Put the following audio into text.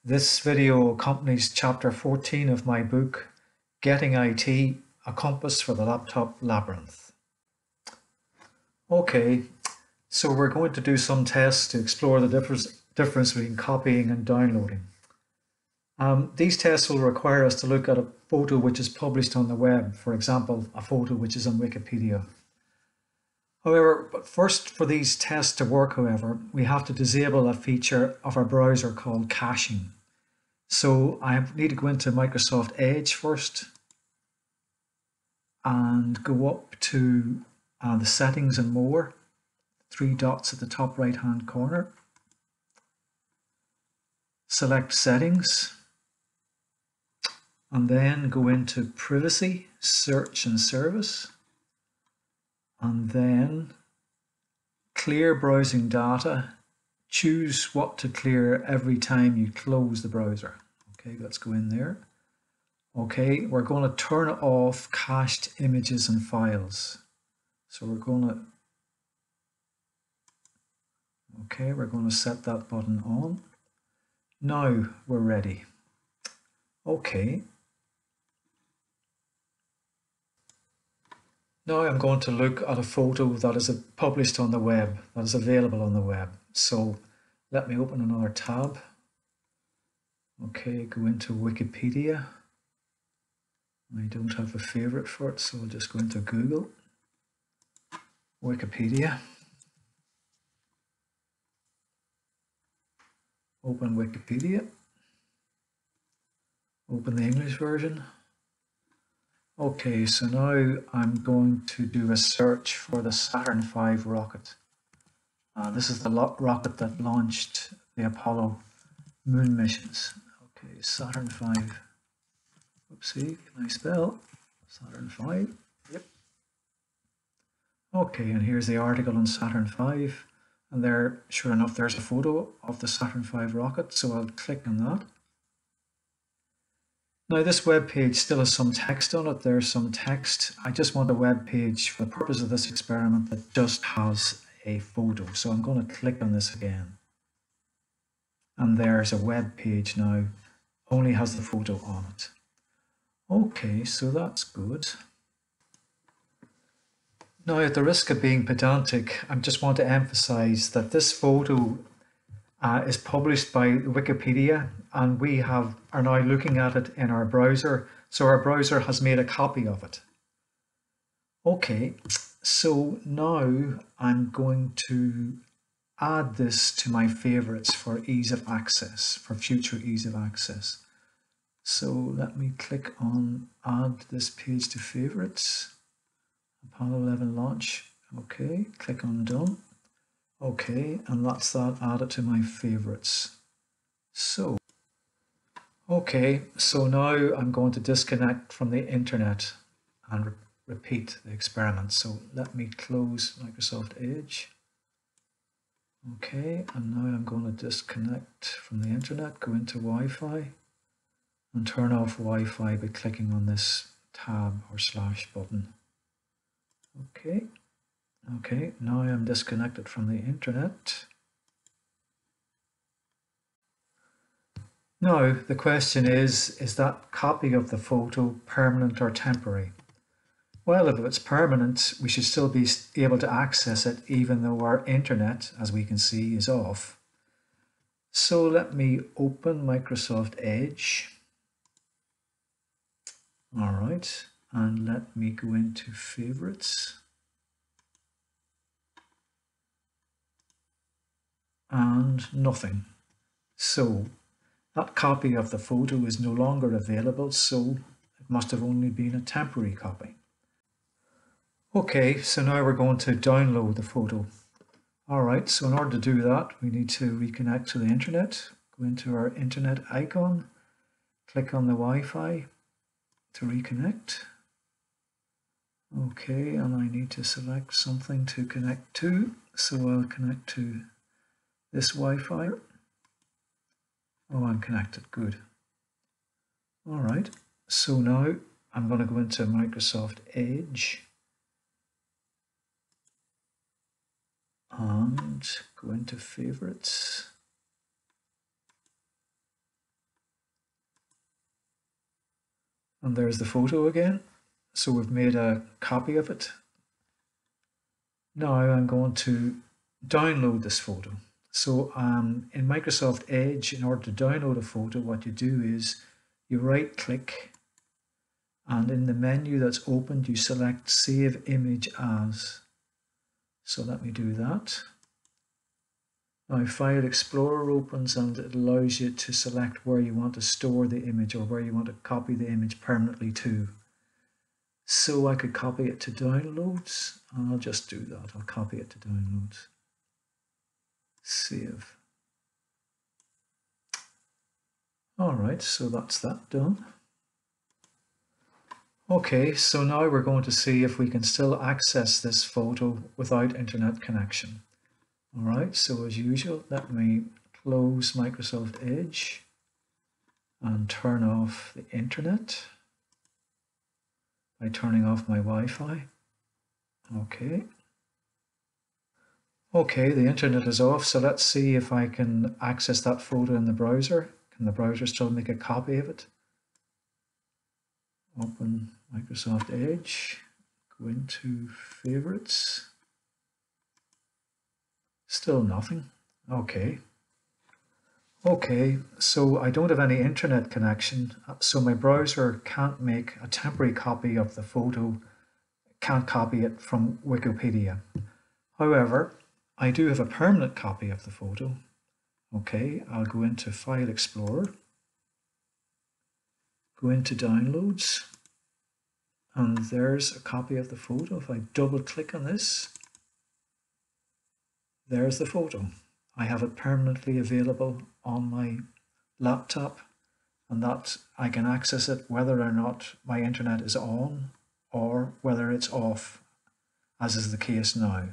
This video accompanies chapter 14 of my book, Getting IT, A Compass for the Laptop Labyrinth. Okay, so we're going to do some tests to explore the difference between copying and downloading. These tests will require us to look at a photo which is published on the web, for example, a photo which is on Wikipedia. However, but first for these tests to work, however, we have to disable a feature of our browser called caching. So I need to go into Microsoft Edge first and go up to the settings and more, 3 dots at the top right hand corner. Select settings and then go into privacy, search and service, and then clear browsing data. Choose what to clear every time you close the browser. Okay, let's go in there. Okay, we're going to turn off cached images and files. So we're going to set that button on. Now we're ready. Okay. Now I'm going to look at a photo that is published on the web, that is available on the web. So let me open another tab. Okay, go into Wikipedia. I don't have a favorite for it, so I'll just go into Google. Wikipedia. Open Wikipedia. Open the English version. Okay, so now I'm going to do a search for the Saturn V rocket. This is the rocket that launched the Apollo moon missions. Okay, Saturn V. Oopsie, can I spell? Saturn V. Yep. Okay, and here's the article on Saturn V. And there, sure enough, there's a photo of the Saturn V rocket. So I'll click on that. Now this web page still has some text on it. There's some text. I just want a web page for the purpose of this experiment that just has a photo. So I'm going to click on this again. And there's a web page now, only has the photo on it. Okay, so that's good. Now at the risk of being pedantic, I just want to emphasize that this photo is published by Wikipedia, and we are now looking at it in our browser. So our browser has made a copy of it. Okay, so now I'm going to add this to my favorites for ease of access, for future ease of access. So let me click on add this page to favorites. Apollo 11 launch. Okay, click on done. Okay, and that's that added to my favorites. So, okay, so now I'm going to disconnect from the internet and repeat the experiment. So let me close Microsoft Edge. Okay, and now I'm going to disconnect from the internet, go into Wi-Fi and turn off Wi-Fi by clicking on this tab or / button. Okay. Okay, now I'm disconnected from the internet. Now, the question is that copy of the photo permanent or temporary? Well, if it's permanent, we should still be able to access it even though our internet, as we can see, is off. So let me open Microsoft Edge. All right, and let me go into favorites. And nothing. So that copy of the photo is no longer available, so it must have only been a temporary copy. Okay, so now we're going to download the photo. All right, so in order to do that, we need to reconnect to the internet. Go into our internet icon, click on the Wi-Fi to reconnect. Okay, and I need to select something to connect to, so I'll connect to this Wi-Fi. Oh, I'm connected, good. All right, so now I'm going to go into Microsoft Edge and go into favorites. And there's the photo again. So we've made a copy of it. Now I'm going to download this photo. So in Microsoft Edge, in order to download a photo, what you do is you right click, and in the menu that's opened, you select Save Image As. So let me do that. Now File Explorer opens and it allows you to select where you want to store the image or where you want to copy the image permanently to. So I could copy it to downloads, and I'll just do that. I'll copy it to downloads. Save. All right, so that's that done. Okay, so now we're going to see if we can still access this photo without internet connection. All right, so as usual, let me close Microsoft Edge and turn off the internet by turning off my Wi-Fi. Okay. Okay, the internet is off, so let's see if I can access that photo in the browser. Can the browser still make a copy of it? Open Microsoft Edge, go into favorites. Still nothing. Okay. Okay, so I don't have any internet connection, so my browser can't make a temporary copy of the photo, can't copy it from Wikipedia. However, I do have a permanent copy of the photo. Okay, I'll go into File Explorer, go into Downloads, and there's a copy of the photo. If I double click on this, there's the photo. I have it permanently available on my laptop, and that I can access it whether or not my internet is on or whether it's off, as is the case now.